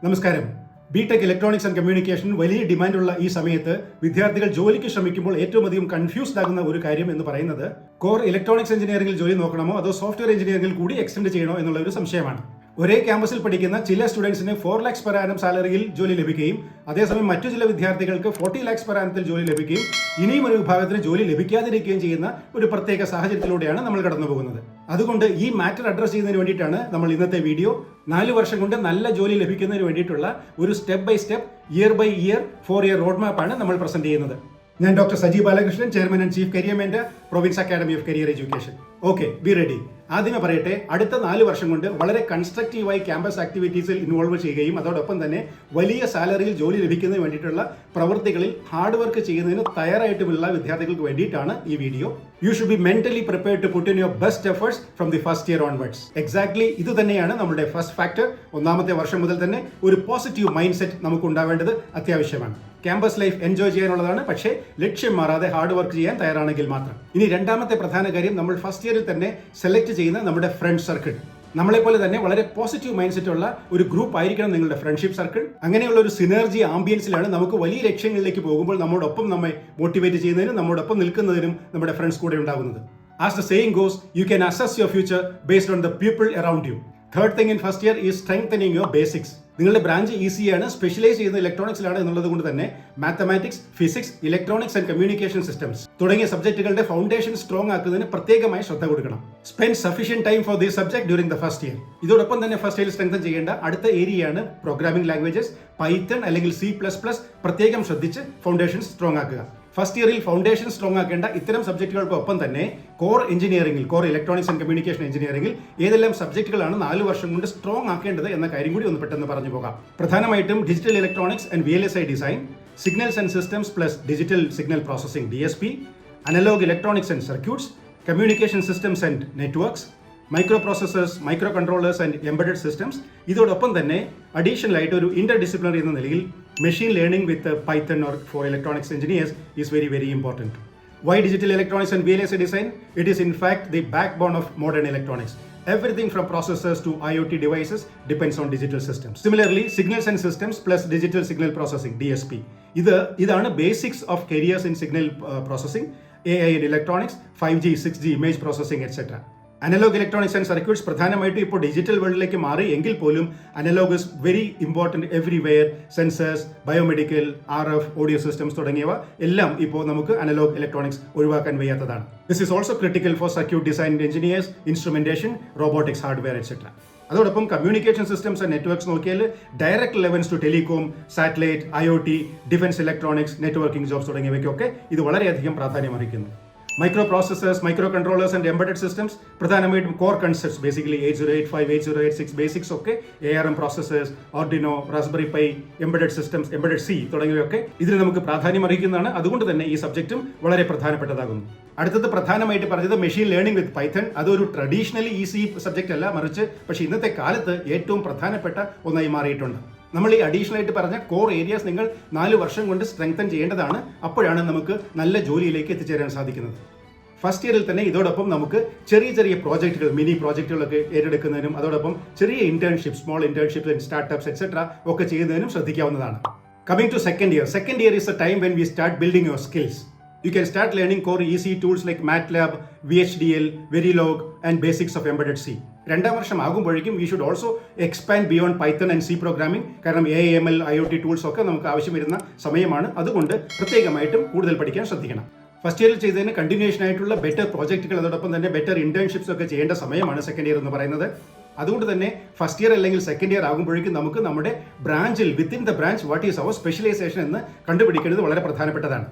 നമസ്കാരം. BTech electronics and communication വലിയ ഡിമാൻഡുള്ള ഈ സമയത്ത് വിദ്യാർത്ഥികൾ ജോലിക്ക് ശ്രമിക്കുമ്പോൾ ഏറ്റവും അധികം കൺഫ്യൂസ്ഡ് ആകുന്ന ഒരു കാര്യം എന്ന് പറയുന്നത് കോർ ഇലക്ട്രോണിക്സ് എഞ്ചിനീയറിംഗിൽ ജോലി നോക്കണമോ അതോ സോഫ്റ്റ്വെയർ എഞ്ചിനീയറിംഗിൽ കൂടി എക്സ്റ്റെൻഡ് ചെയ്യണോ എന്നുള്ള ഒരു സംശയമാണ്. ഒരേ ക്യാമ്പസിൽ പഠിക്കുന്ന ചില സ്റ്റുഡൻസിന് 4 lakhs per annum സാലറിയിൽ ജോലി ലഭിക്കുകയും അതേസമയം മറ്റു ചില വിദ്യാർത്ഥികൾക്ക് 40 lakhs per annum ജോലി ലഭിക്കുകയും ഇനിയും ഒരു വിഭാഗത്തിന് ജോലി ലഭിക്കാതിരിക്കുകയും ചെയ്യുന്ന ഒരു പ്രത്യേക സാഹചര്യത്തിലൂടെയാണ് നമ്മൾ കടന്നു പോകുന്നത്. അതുകൊണ്ട് ഈ മാറ്റർ അഡ്രസ് ചെയ്യുന്നതിന് വേണ്ടിയിട്ടാണ് നമ്മൾ ഇന്നത്തെ വീഡിയോ 4 വർഷം കൊണ്ട് നല്ല ജോലി ലഭിക്കുന്നതിന് വേണ്ടിയിട്ടുള്ള ഒരു step by step year by year 4-year road മാപ്പാണ് നമ്മൾ പ്രസന്റ് ചെയ്യുന്നത്. ഞാൻ doctor Saji Balakrishnan, chairman and chief career mentor, province academy of career education. Okay, be ready. ആദ്യമേ പറയട്ടെ, അടുത്ത 4 വർഷം കൊണ്ട് വളരെ കൺസ്ട്രക്റ്റീവായി ക്യാമ്പസ് ആക്ടിവിറ്റീസിൽ ഇൻവോൾവ് ചെയ്യുകയും അതോടൊപ്പം തന്നെ വലിയ സാലറിയിൽ ജോലി ലഭിക്കുന്നതിന് വേണ്ടിയിട്ടുള്ള പ്രവൃത്തികളിൽ ഹാർഡ് വർക്ക് ചെയ്യുന്നതിന് തയ്യാറായിട്ടുള്ള വിദ്യാർത്ഥികൾക്ക് വേണ്ടിയിട്ടാണ് ഈ video. You should be mentally prepared to put in your best efforts from the first year onwards. Exactly ഇത് തന്നെയാണ് നമ്മുടെ ഫസ്റ്റ് ഫാക്ടർ. ഒന്നാമത്തെ വർഷം മുതൽ തന്നെ ഒരു പോസിറ്റീവ് മൈൻഡ് സെറ്റ് നമുക്ക് ഉണ്ടാവേണ്ടത് അത്യാവശ്യമാണ്. ക്യാമ്പസ് ലൈഫ് എൻജോയ് ചെയ്യാനുള്ളതാണ്, പക്ഷേ ലക്ഷ്യം മാറാതെ ഹാർഡ് വർക്ക് ചെയ്യാൻ തയ്യാറാണെങ്കിൽ മാത്രം. ഇനി രണ്ടാമത്തെ പ്രധാന കാര്യം, നമ്മൾ ഫസ്റ്റ് ഇയറിൽ തന്നെ സെലക്ട് ചെയ്യുന്ന നമ്മുടെ ഫ്രണ്ട് സർക്കിൾ. നമ്മളെപ്പോലെ തന്നെ വളരെ പോസിറ്റീവ് മൈൻഡ് സെറ്റ് ഉള്ള ഒരു ഗ്രൂപ്പ് ആയിരിക്കണം നിങ്ങളുടെ ഫ്രണ്ട്ഷിപ്പ് സർക്കിൾ. അങ്ങനെയുള്ള ഒരു സിനർജി ആംബിയൻസിലാണ് നമുക്ക് വലിയ ലക്ഷ്യങ്ങളിലേക്ക് പോകുമ്പോൾ നമ്മോടൊപ്പം നമ്മെ മോട്ടിവേറ്റ് ചെയ്യുന്നതിനും നമ്മോടൊപ്പം നിൽക്കുന്നതിനും നമ്മുടെ ഫ്രണ്ട്സ് കൂടെ ഉണ്ടാകുന്നത്. As the saying goes, you can assess your future based on the people around you. Third thing in first year is strengthening your basics. നിങ്ങളുടെ ബ്രാഞ്ച് ഈസിയാണ്, സ്പെഷ്യലൈസ് ചെയ്യുന്ന ഇലക്ട്രോണിക്സിലാണ് എന്നുള്ളത് കൊണ്ട് തന്നെ mathematics, physics, electronics and communication systems തുടങ്ങിയ സബ്ജക്റ്റുകളുടെ foundation strong ആക്കുന്നതിന് പ്രത്യേകമായി ശ്രദ്ധ കൊടുക്കണം. Spend sufficient time for this subject during the first year. ഇതോടൊപ്പം തന്നെ ഫസ്റ്റ് ഇയർ സ്ട്രെങ്തൻ ചെയ്യേണ്ട അടുത്ത ഏരിയയാണ് പ്രോഗ്രാമിംഗ് ലാംഗ്വേജസ്, പൈത്തൺ അല്ലെങ്കിൽ C++. പ്രത്യേകം ശ്രദ്ധിച്ച് ഫൗണ്ടേഷൻ സ്ട്രോങ് ആക്കുക. ഫസ്റ്റ് ഇയറിൽ ഫൗണ്ടേഷൻ സ്ട്രോങ് ആക്കേണ്ട ഇത്തരം സബ്ജക്റ്റുകൾക്കൊപ്പം തന്നെ കോർ എഞ്ചിനീയറിംഗിൽ, കോർ ഇലക്ട്രോണിക്സ് ആൻഡ് കമ്മ്യൂണിക്കേഷൻ എഞ്ചിനീയറിംഗിൽ ഏതെല്ലാം സബ്ജക്റ്റുകളാണ് 4 വർഷം കൊണ്ട് സ്ട്രോങ് ആക്കേണ്ടത് എന്ന കാര്യം കൂടി ഒന്ന് പെട്ടെന്ന് പറഞ്ഞു പോകാം. പ്രധാനമായിട്ടും digital electronics and VLSI design, signals and systems plus digital signal processing DSP, analogue electronics and circuits, communication systems and networks, microprocessors, microcontrollers and embedded systems. ഇതോടൊപ്പം തന്നെ അഡീഷണൽ ആയിട്ട് ഒരു ഇന്റർ ഡിസിപ്ലിനറി എന്ന നിലയിൽ machine learning with Python or for electronics engineers is very very important. Why digital electronics and VLSI design? It is in fact the backbone of modern electronics. Everything from processors to IoT devices depends on digital systems. Similarly, signals and systems plus digital signal processing DSP. ഇതാണ് basics of careers in signal processing, AI and electronics, 5G, 6G, image processing, etc. Analogue electronics and circuits പ്രധാനമായിട്ടും ഇപ്പോൾ digital വേൾഡിലേക്ക് മാറി എങ്കിൽ പോലും analogue is very important everywhere. Sensors, biomedical, RF, audio systems തുടങ്ങിയവ എല്ലാം ഇപ്പോൾ നമുക്ക് അനലോഗ് ഇലക്ട്രോണിക്സ് ഒഴിവാക്കാൻ വയ്യാത്തതാണ്. This is also critical for circuit design engineers, instrumentation, robotics, hardware, etcetera. അതോടൊപ്പം കമ്മ്യൂണിക്കേഷൻ സിസ്റ്റംസ് ആൻഡ് നെറ്റ്വർക്ക്സ് നോക്കിയാൽ direct relevance to telecom, satellite, IoT, defence electronics, networking jobs തുടങ്ങിയവയ്ക്കൊക്കെ ഇത് വളരെയധികം പ്രാധാന്യമർഹിക്കുന്നു. Microprocessors, microcontrollers and embedded systems പ്രധാനമായിട്ടും core concepts, basically 8085, 8086 basics ഒക്കെ, ARM processors, Arduino, raspberry pi, embedded systems, embedded C തുടങ്ങിയവയൊക്കെ ഇതിന് നമുക്ക് പ്രാധാന്യം അർഹിക്കുന്നതാണ്. അതുകൊണ്ട് തന്നെ ഈ സബ്ജക്റ്റും വളരെ പ്രധാനപ്പെട്ടതാകുന്നു. അടുത്തത് പ്രധാനമായിട്ട് പറഞ്ഞത് മെഷീൻ ലേണിംഗ് വിത്ത് പൈത്തൺ. അതൊരു ട്രഡീഷണലി ഈസി സബ്ജക്റ്റ് അല്ല, മറിച്ച് പക്ഷേ ഇന്നത്തെ കാലത്ത് ഏറ്റവും പ്രധാനപ്പെട്ട ഒന്നായി മാറിയിട്ടുണ്ട്. നമ്മൾ ഈ അഡീഷണൽ ആയിട്ട് പറഞ്ഞ കോർ ഏരിയാസ് നിങ്ങൾ 4 വർഷം കൊണ്ട് സ്ട്രെങ്തൻ ചെയ്യേണ്ടതാണ്. അപ്പോഴാണ് നമുക്ക് നല്ല ജോലിയിലേക്ക് എത്തിച്ചേരാൻ സാധിക്കുന്നത്. ഫസ്റ്റ് ഇയറിൽ തന്നെ ഇതോടൊപ്പം നമുക്ക് ചെറിയ ചെറിയ പ്രോജക്റ്റുകൾ, മിനി പ്രോജക്റ്റുകളൊക്കെ ഏറ്റെടുക്കുന്നതിനും അതോടൊപ്പം ചെറിയ internship, small internship, startups, etcetera ഒക്കെ ചെയ്യുന്നതിനും ശ്രദ്ധിക്കാവുന്നതാണ്. Coming to second year. Second year is a time when we start building your skills. You can start learning core easy tools like MATLAB, VHDL, Verilog and basics of embedded C. രണ്ടാം വർഷം ആകുമ്പോഴേക്കും we should also expand beyond Python and C programming. കാരണം AI/ML, IoT tools ഒക്കെ നമുക്ക് ആവശ്യം വരുന്ന സമയമാണ്. അതുകൊണ്ട് പ്രത്യേകമായിട്ടും കൂടുതൽ പഠിക്കാൻ ശ്രദ്ധിക്കണം. ഫസ്റ്റ് ഇയറിൽ ചെയ്തതിന് കണ്ടിന്യൂഷൻ ആയിട്ടുള്ള ബെറ്റർ പ്രോജക്റ്റുകൾ അതോടൊപ്പം തന്നെ ബെറ്റർ ഇന്റേൺഷിപ്സ് ഒക്കെ ചെയ്യേണ്ട സമയമാണ് സെക്കൻഡ് ഇയർ എന്ന് പറയുന്നത്. അതുകൊണ്ട് തന്നെ ഫസ്റ്റ് ഇയർ അല്ലെങ്കിൽ സെക്കൻഡ് ഇയർ ആകുമ്പോഴേക്കും നമുക്ക് നമ്മുടെ ബ്രാഞ്ചിൽ, within the branch, what is our specialisation എന്ന് കണ്ടുപിടിക്കുന്നത് വളരെ പ്രധാനപ്പെട്ടതാണ്.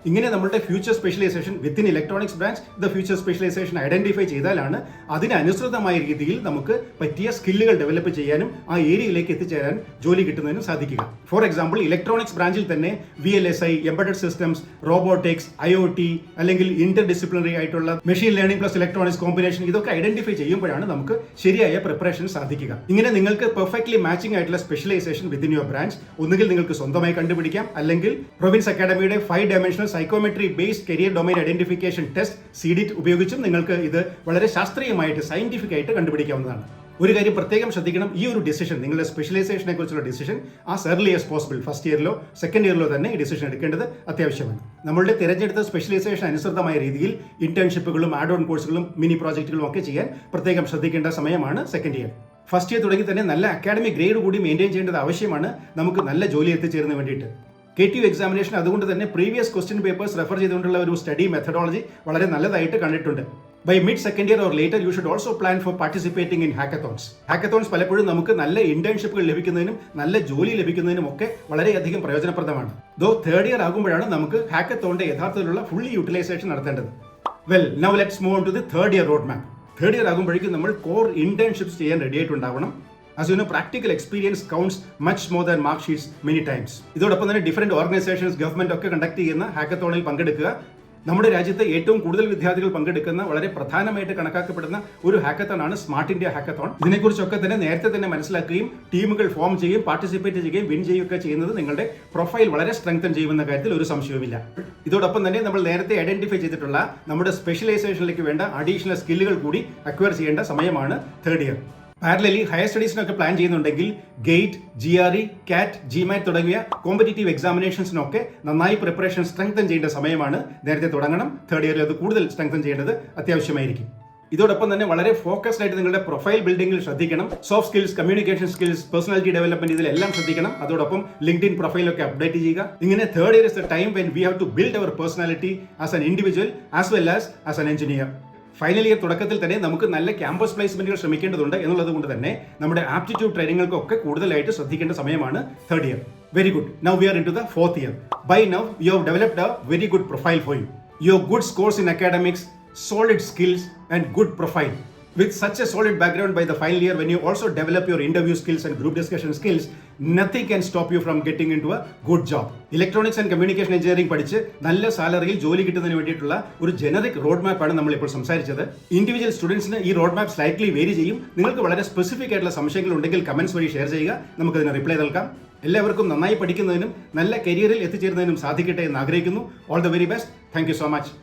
ഇങ്ങനെ നമ്മുടെ future specialisation within electronics branch the future specialisation identify ചെയ്താലാണ് അതിനനുസൃതമായ രീതിയിൽ നമുക്ക് പറ്റിയ സ്കില്ലുകൾ ഡെവലപ്പ് ചെയ്യാനും ആ ഏരിയയിലേക്ക് എത്തിച്ചേരാൻ ജോലി കിട്ടുന്നതിനും സാധിക്കുക. ഫോർ എക്സാമ്പിൾ, ഇലക്ട്രോണിക്സ് ബ്രാഞ്ചിൽ തന്നെ VLSI, embedded systems, robotics, IoT അല്ലെങ്കിൽ ഇന്റർ ഡിസിപ്ലിനറി ആയിട്ടുള്ള machine learning plus electronics combination ഇതൊക്കെ ഐഡന്റിഫൈ ചെയ്യുമ്പോഴാണ് നമുക്ക് ശരിയായ പ്രിപ്പറേഷൻ സാധിക്കുക. ഇങ്ങനെ നിങ്ങൾക്ക് പെർഫെക്റ്റ്ലി മാച്ചിങ് ആയിട്ടുള്ള സ്പെഷ്യലൈസേഷൻ വിത്തിൻ യുവർ ബ്രാഞ്ച് ഒന്നുകിൽ നിങ്ങൾക്ക് സ്വന്തമായി കണ്ടുപിടിക്കാം, അല്ലെങ്കിൽ പ്രൊവിൻസ് അക്കാഡമിയുടെ 5 dimensional psychometry based career domain identification test CDIT ഉപയോഗിച്ചും നിങ്ങൾക്ക് ഇത് വളരെ ശാസ്ത്രീയമായിട്ട്, സയന്റിഫിക് ആയിട്ട് കണ്ടുപിടിക്കാവുന്നതാണ്. ഒരു കാര്യം പ്രത്യേകം ശ്രദ്ധിക്കണം, ഈ ഒരു ഡിസിഷൻ, നിങ്ങളുടെ സ്പെഷ്യലൈസേഷനെ കുറിച്ചുള്ള decision as early as possible first ഇയറിലോ സെക്കൻഡ് ഇയറിലോ തന്നെ ഈ ഡിസിഷൻ എടുക്കേണ്ടത് അത്യാവശ്യമാണ്. നമ്മളുടെ തിരഞ്ഞെടുത്ത സ്പെഷ്യലൈസേഷൻ അനുസൃതമായ രീതിയിൽ ഇന്റേൺഷിപ്പുകളും ആഡ് ഓൺ കോഴ്സുകളും മിനി പ്രോജക്റ്റുകളും ഒക്കെ ചെയ്യാൻ പ്രത്യേകം ശ്രദ്ധിക്കേണ്ട സമയമാണ് സെക്കൻഡ് ഇയർ. ഫസ്റ്റ് ഇയർ തുടങ്ങി തന്നെ നല്ല അക്കാഡമിക് ഗ്രേഡ് കൂടി മെയിൻറ്റെയിൻ ചെയ്യേണ്ടത് ആവശ്യമാണ് നമുക്ക് നല്ല ജോലി എത്തിച്ചേരുന്നതിന് വേണ്ടിയിട്ട്. KTU എക്സാമിനേഷൻ അതുകൊണ്ട് തന്നെ പ്രീവിയസ് ക്വസ്റ്റ്യൻ പേപ്പേഴ്സ് റെഫർ ചെയ്തുകൊണ്ടുള്ള ഒരു സ്റ്റഡി മെത്തഡോളജി വളരെ നല്ലതായിട്ട് കണ്ടിട്ടുണ്ട്. By mid second year or later you should also plan for participating in hackathons. Hackathons പലപ്പോഴും നമുക്ക് നല്ല ഇന്റേൺഷിപ്പുകൾ ലഭിക്കുന്നതിനും നല്ല ജോലി ലഭിക്കുന്നതിനും ഒക്കെ വളരെയധികം പ്രയോജനപ്രദമാണ്. ദോ തേർഡ് ഇയർ ആകുമ്പോഴാണ് നമുക്ക് ഹാക്കത്തോണിന്റെ യഥാർത്ഥത്തിലുള്ള ഫുള്ളി യൂട്ടിലൈസേഷൻ നടത്തേണ്ടത്. Well, now let's move on to the third year road map. Third year ആകുമ്പോഴേക്കും നമ്മൾ കോർ ഇന്റേൺഷിപ്സ് ചെയ്യാൻ റെഡി ആയിട്ടുണ്ടാവണം. As you know, practical experience counts much more than mark sheets many times. ഇതോടൊപ്പം തന്നെ different organisations, government ഒക്കെ conduct ചെയ്യുന്ന ഹാക്കത്തോണിൽ പങ്കെടുക്കുക. നമ്മുടെ രാജ്യത്ത് ഏറ്റവും കൂടുതൽ വിദ്യാർത്ഥികൾ പങ്കെടുക്കുന്ന വളരെ പ്രധാനമായിട്ട് കണക്കാക്കപ്പെടുന്ന ഒരു ഹാക്കത്തോൺ ആണ് സ്മാർട്ട് ഇന്ത്യ ഹാക്കത്തോൺ. ഇതിനെക്കുറിച്ചൊക്കെ തന്നെ നേരത്തെ തന്നെ മനസ്സിലാക്കുകയും ടീമുകൾ ഫോം ചെയ്യുകയും പാർട്ടിസിപ്പേറ്റ് ചെയ്യുകയും വിൻ ചെയ്യുകയൊക്കെ ചെയ്യുന്നത് നിങ്ങളുടെ പ്രൊഫൈൽ വളരെ സ്ട്രെങ്തൻ ചെയ്യുമെന്ന കാര്യത്തിൽ ഒരു സംശയവുമില്ല. ഇതോടൊപ്പം തന്നെ നമ്മൾ നേരത്തെ ഐഡന്റിഫൈ ചെയ്തിട്ടുള്ള നമ്മുടെ സ്പെഷ്യലൈസേഷനിലേക്ക് വേണ്ട അഡീഷണൽ സ്കില്ലുകൾ കൂടി അക്വയർ ചെയ്യേണ്ട സമയമാണ് തേർഡ് ഇയർ. പാരലലി ഹയർ സ്റ്റഡീസിനൊക്കെ പ്ലാൻ ചെയ്യുന്നുണ്ടെങ്കിൽ ഗേറ്റ്, GRE, CAT, GMAT തുടങ്ങിയ കോമ്പറ്റീറ്റീവ് എക്സാമിനേഷൻസിനൊക്കെ നന്നായി പ്രിപ്പറേഷൻ സ്ട്രെങ്തൻ ചെയ്യേണ്ട സമയമാണ്. നേരത്തെ തുടങ്ങണം. തേർഡ് ഇയറിൽ അത് കൂടുതൽ സ്ട്രെങ്തൻ ചെയ്യേണ്ടത് അത്യാവശ്യമായിരിക്കും. ഇതോടൊപ്പം തന്നെ വളരെ ഫോക്കസ്ഡ് ആയിട്ട് നിങ്ങളുടെ പ്രൊഫൈൽ ബിൽഡിംഗിൽ ശ്രദ്ധിക്കണം. Soft skills, communication skills, personality development ഇതിലെല്ലാം ശ്രദ്ധിക്കണം. അതോടൊപ്പം ലിങ്ക്ഡിൻ പ്രൊഫൈലൊക്കെ അപ്ഡേറ്റ് ചെയ്യുക. ഇങ്ങനെ third year is the time when we have to build our personality as an individual as well as an engineer. Final year തുടക്കത്തിൽ തന്നെ നമുക്ക് നല്ല ക്യാമ്പസ് പ്ലേസ്മെന്റുകൾ ശ്രമിക്കേണ്ടതുണ്ട് എന്നുള്ളത് കൊണ്ട് തന്നെ നമ്മുടെ ആപ്റ്റിറ്റ്യൂഡ് ട്രെയിനിങ്ങൾക്കൊക്കെ കൂടുതലായിട്ട് ശ്രദ്ധിക്കേണ്ട സമയമാണ് third year. Very good. Now we are into the fourth year. By now you have developed a very good profile for you. Your good scores in academics, solid skills and good profile. With such a solid background by the final year, when you also develop your interview skills and group discussion skills, nothing can stop you from getting into a good job. Electronics and Communication Engineering പഠിച്ച് നല്ല സാലറിയിൽ ജോലി കിട്ടുന്നതിന് വേണ്ടിയിട്ടുള്ള ഒരു generic road map ആണ് നമ്മൾ ഇപ്പോൾ സംസാരിച്ചത്. ഇൻഡിവിജ്വൽ സ്റ്റുഡൻസിന് ഈ റോഡ് മാപ്പ് സ്ലൈറ്റ്ലി വേരി ചെയ്യും. നിങ്ങൾക്ക് വളരെ സ്പെസിഫിക് ആയിട്ടുള്ള സംശയങ്ങൾ ഉണ്ടെങ്കിൽ കമന്റ്സ് വഴി ഷെയർ ചെയ്യുക. നമുക്കതിന് റിപ്ലൈ നൽകാം. എല്ലാവർക്കും നന്നായി പഠിക്കുന്നതിനും നല്ല കരിയറിൽ എത്തിച്ചേരുന്നതിനും സാധിക്കട്ടെ എന്ന് ആഗ്രഹിക്കുന്നു. All the very best. Thank you so much.